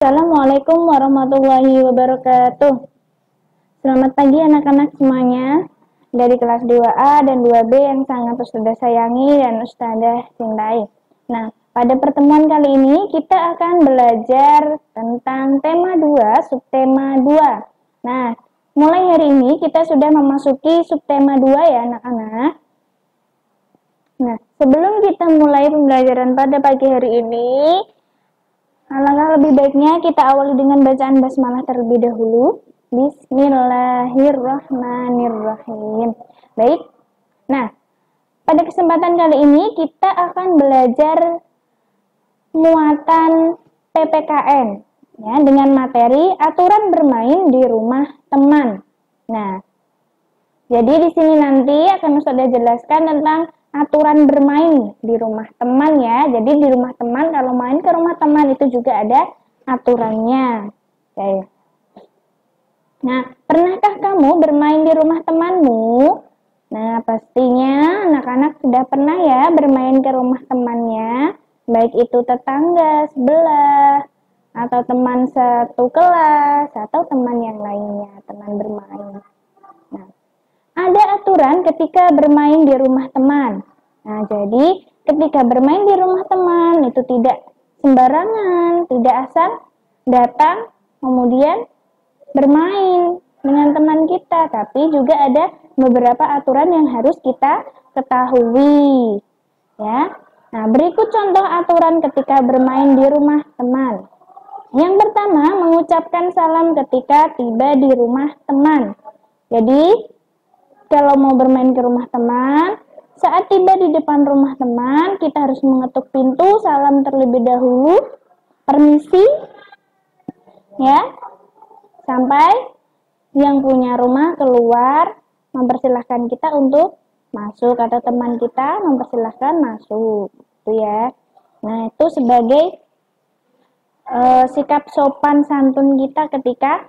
Assalamualaikum warahmatullahi wabarakatuh. Selamat pagi anak-anak semuanya dari kelas 2A dan 2B yang sangat Ustazah sayangi dan Ustazah cintai. Nah, pada pertemuan kali ini kita akan belajar tentang tema 2, subtema 2. Nah, mulai hari ini kita sudah memasuki subtema 2 ya anak-anak. Nah, sebelum kita mulai pembelajaran pada pagi hari ini, alangkah lebih baiknya kita awali dengan bacaan basmalah terlebih dahulu. Bismillahirrahmanirrahim. Baik. Nah, pada kesempatan kali ini kita akan belajar muatan PPKN ya, dengan materi aturan bermain di rumah teman. Nah, jadi di sini nanti akan Ustazah jelaskan tentang aturan bermain di rumah teman ya. Jadi di rumah teman, kalau main ke rumah teman itu juga ada aturannya. Oke. Nah, pernahkah kamu bermain di rumah temanmu? Nah, pastinya anak-anak sudah pernah ya bermain ke rumah temannya, baik itu tetangga sebelah, atau teman satu kelas, atau teman yang lainnya, teman bermain. Nah, ada aturan ketika bermain di rumah teman. Nah, jadi ketika bermain di rumah teman itu tidak sembarangan, tidak asal datang kemudian bermain dengan teman kita, tapi juga ada beberapa aturan yang harus kita ketahui. Ya. Nah, berikut contoh aturan ketika bermain di rumah teman. Yang pertama, mengucapkan salam ketika tiba di rumah teman. Jadi, kalau mau bermain ke rumah teman, saat tiba di depan rumah teman, kita harus mengetuk pintu, salam terlebih dahulu, permisi, ya, sampai yang punya rumah keluar, mempersilahkan kita untuk masuk, atau teman kita mempersilahkan masuk, itu ya. Nah, itu sebagai sikap sopan santun kita ketika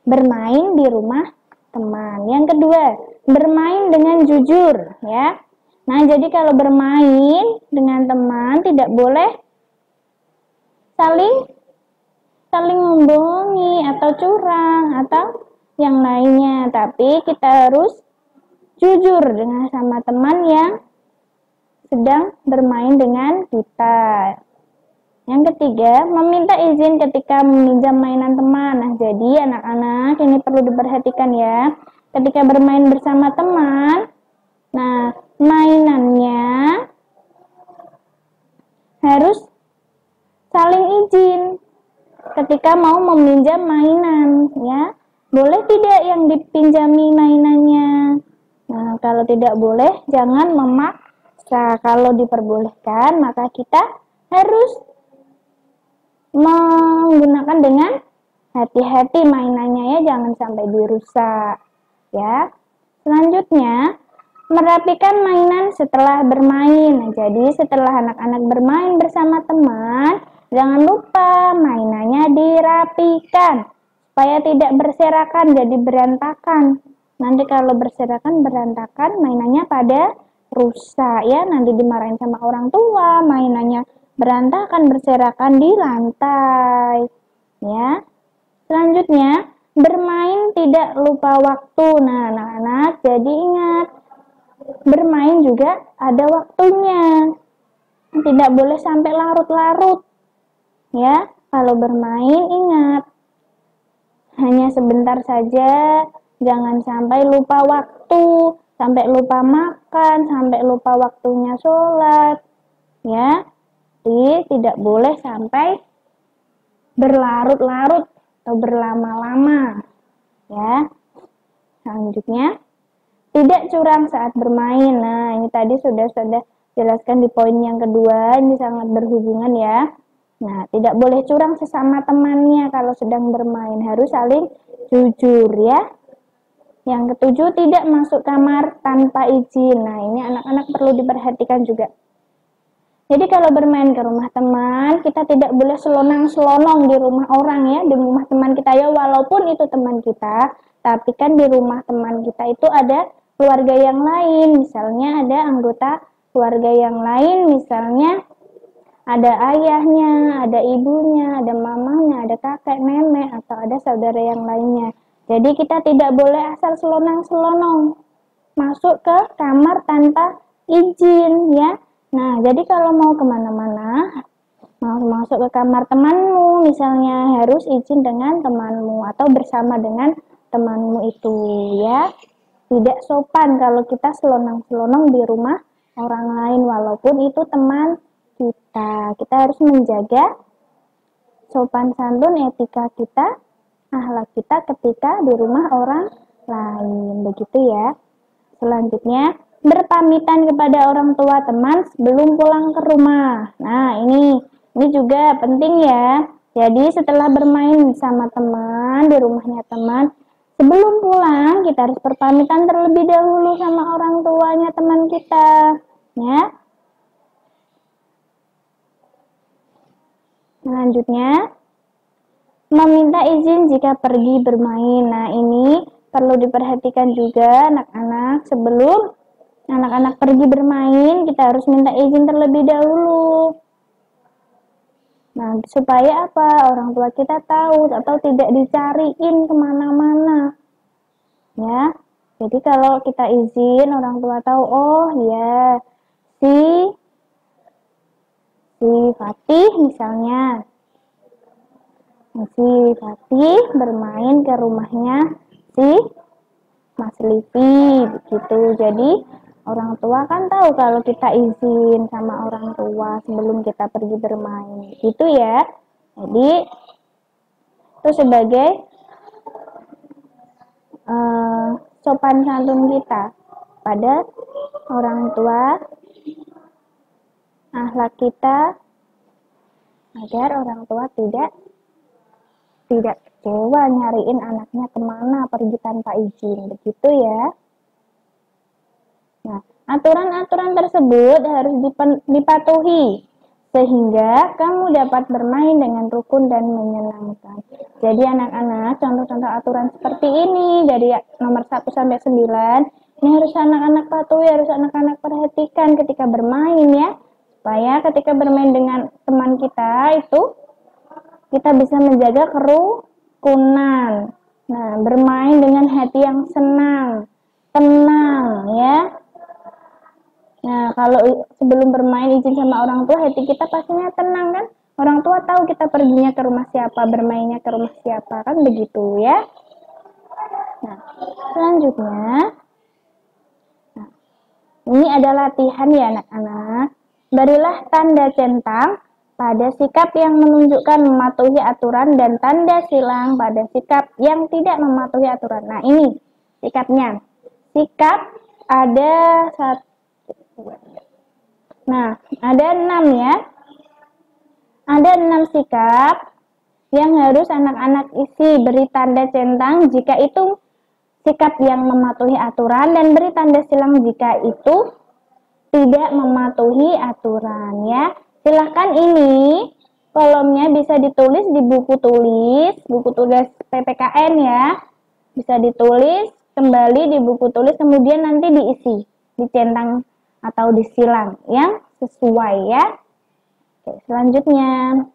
bermain di rumah teman. Yang kedua, bermain dengan jujur ya. Nah, jadi kalau bermain dengan teman tidak boleh saling membohongi atau curang atau yang lainnya, tapi kita harus jujur dengan sama teman yang sedang bermain dengan kita. Yang ketiga, meminta izin ketika meminjam mainan teman. Nah, jadi anak-anak ini perlu diperhatikan ya. Ketika bermain bersama teman, nah, mainannya harus saling izin ketika mau meminjam mainan ya. Boleh tidak yang dipinjami mainannya? Nah, kalau tidak boleh, jangan memaksa. Kalau diperbolehkan, maka kita harus menggunakan dengan hati-hati mainannya ya, jangan sampai dirusak ya. Selanjutnya, merapikan mainan setelah bermain. Nah, jadi setelah anak-anak bermain bersama teman, jangan lupa mainannya dirapikan supaya tidak berserakan jadi berantakan. Nanti kalau berserakan berantakan, mainannya pada rusak ya, nanti dimarahin sama orang tua, mainannya berantakan, berserakan di lantai ya. Selanjutnya, bermain tidak lupa waktu. Nah, anak-anak jadi ingat, bermain juga ada waktunya, tidak boleh sampai larut-larut ya. Kalau bermain ingat, hanya sebentar saja, jangan sampai lupa waktu, sampai lupa makan, sampai lupa waktunya sholat ya. Jadi tidak boleh sampai berlarut-larut atau berlama-lama ya. Selanjutnya, tidak curang saat bermain. Nah, ini tadi sudah jelaskan di poin yang kedua, ini sangat berhubungan ya. Nah, tidak boleh curang sesama temannya kalau sedang bermain, harus saling jujur ya. Yang ketujuh, tidak masuk kamar tanpa izin. Nah, ini anak-anak perlu diperhatikan juga. Jadi kalau bermain ke rumah teman, kita tidak boleh selonang-selonong di rumah orang ya, di rumah teman kita ya, walaupun itu teman kita, tapi kan di rumah teman kita itu ada keluarga yang lain, misalnya ada anggota keluarga yang lain, misalnya ada ayahnya, ada ibunya, ada mamahnya, ada kakek, nenek, atau ada saudara yang lainnya. Jadi kita tidak boleh asal selonang-selonong masuk ke kamar tanpa izin ya. Nah, jadi kalau mau kemana-mana, mau masuk ke kamar temanmu misalnya, harus izin dengan temanmu atau bersama dengan temanmu itu ya. Tidak sopan kalau kita selonang-selonong di rumah orang lain walaupun itu teman kita. Kita harus menjaga sopan santun, etika kita, akhlak kita ketika di rumah orang lain. Begitu ya. Selanjutnya, berpamitan kepada orang tua teman sebelum pulang ke rumah. Nah, ini juga penting ya. Jadi setelah bermain sama teman di rumahnya teman, sebelum pulang kita harus berpamitan terlebih dahulu sama orang tuanya teman kita, ya. Selanjutnya, meminta izin jika pergi bermain. Nah, ini perlu diperhatikan juga anak-anak. Sebelum anak-anak pergi bermain, kita harus minta izin terlebih dahulu. Nah, supaya apa? Orang tua kita tahu atau tidak dicariin kemana-mana. Ya, jadi kalau kita izin, orang tua tahu, oh ya, si Fatih misalnya, si Fatih bermain ke rumahnya si Mas Livi, begitu. Jadi orang tua kan tahu kalau kita izin sama orang tua sebelum kita pergi bermain, gitu ya. Jadi itu sebagai sopan santun kita pada orang tua, akhlak kita, agar orang tua tidak kecewa nyariin anaknya kemana pergi tanpa izin, begitu ya. Nah, aturan-aturan tersebut harus dipatuhi sehingga kamu dapat bermain dengan rukun dan menyenangkan. Jadi anak-anak, contoh-contoh aturan seperti ini dari nomor 1 sampai 9, ini harus anak-anak patuhi, harus anak-anak perhatikan ketika bermain ya. Supaya ketika bermain dengan teman kita itu kita bisa menjaga kerukunan. Nah, bermain dengan hati yang senang, tenang ya. Nah, kalau sebelum bermain izin sama orang tua, hati kita pastinya tenang kan? Orang tua tahu kita perginya ke rumah siapa, bermainnya ke rumah siapa, kan begitu ya. Nah, selanjutnya, ini adalah latihan ya anak-anak. Berilah tanda centang pada sikap yang menunjukkan mematuhi aturan dan tanda silang pada sikap yang tidak mematuhi aturan. Nah, ini sikapnya. Sikap ada 1, 2, 3. Nah, ada 6 ya. Ada 6 sikap yang harus anak-anak isi, beri tanda centang jika itu sikap yang mematuhi aturan dan beri tanda silang jika itu tidak mematuhi aturan ya. Silahkan ini kolomnya bisa ditulis di buku tulis PPKN ya. Bisa ditulis kembali di buku tulis, kemudian nanti diisi, dicentang atau disilang yang sesuai ya. Oke, selanjutnya,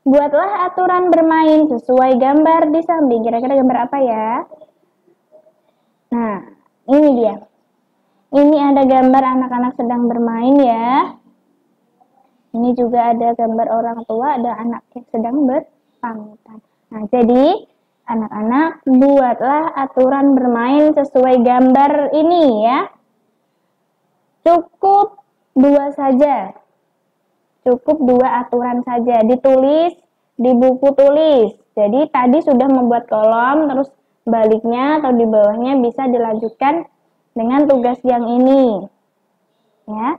buatlah aturan bermain sesuai gambar di samping. Kira-kira gambar apa ya? Nah, ini dia. Ini ada gambar anak-anak sedang bermain ya. Ini juga ada gambar orang tua, ada anak yang sedang berpamitan. Nah, jadi anak-anak buatlah aturan bermain sesuai gambar ini ya. Cukup 2 saja. Cukup 2 aturan saja. Ditulis di buku tulis. Jadi tadi sudah membuat kolom, terus baliknya atau di bawahnya bisa dilanjutkan dengan tugas yang ini ya.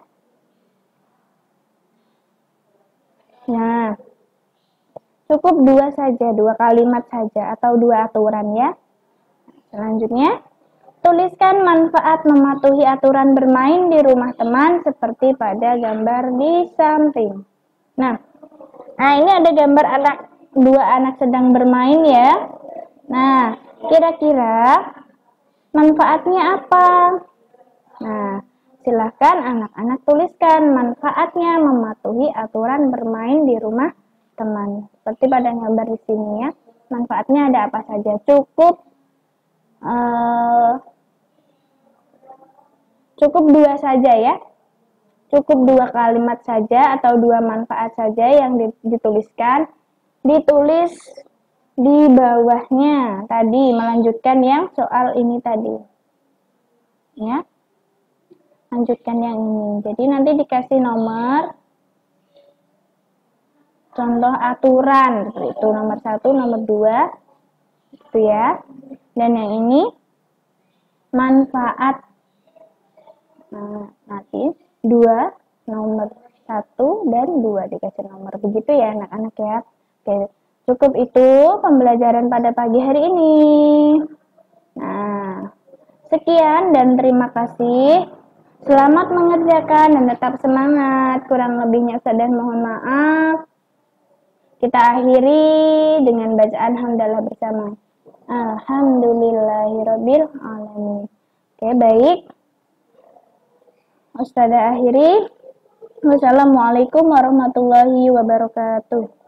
Nah, cukup 2 saja, 2 kalimat saja atau 2 aturan ya. Selanjutnya, tuliskan manfaat mematuhi aturan bermain di rumah teman seperti pada gambar di samping. Nah ini ada gambar 2 anak sedang bermain ya. Nah, kira-kira manfaatnya apa? Nah, silahkan anak-anak tuliskan manfaatnya mematuhi aturan bermain di rumah teman. Seperti pada gambar di sini ya. Manfaatnya ada apa saja? Cukup dua saja ya. Cukup dua kalimat saja atau dua manfaat saja yang dituliskan. Ditulis di bawahnya tadi, melanjutkan yang soal ini tadi. Ya. Lanjutkan yang ini. Jadi nanti dikasih nomor contoh aturan, seperti itu nomor 1, nomor 2, itu ya. Dan yang ini manfaat. Nah, nanti 2, nomor 1 dan 2 dikasih nomor. Begitu ya anak-anak ya. Oke, cukup itu pembelajaran pada pagi hari ini. Nah, sekian dan terima kasih. Selamat mengerjakan dan tetap semangat. Kurang lebihnya saya mohon maaf. Kita akhiri dengan bacaan hamdalah bersama. Alhamdulillahirabbil alamin. Oke, baik. Ustazah akhiri. Wassalamualaikum warahmatullahi wabarakatuh.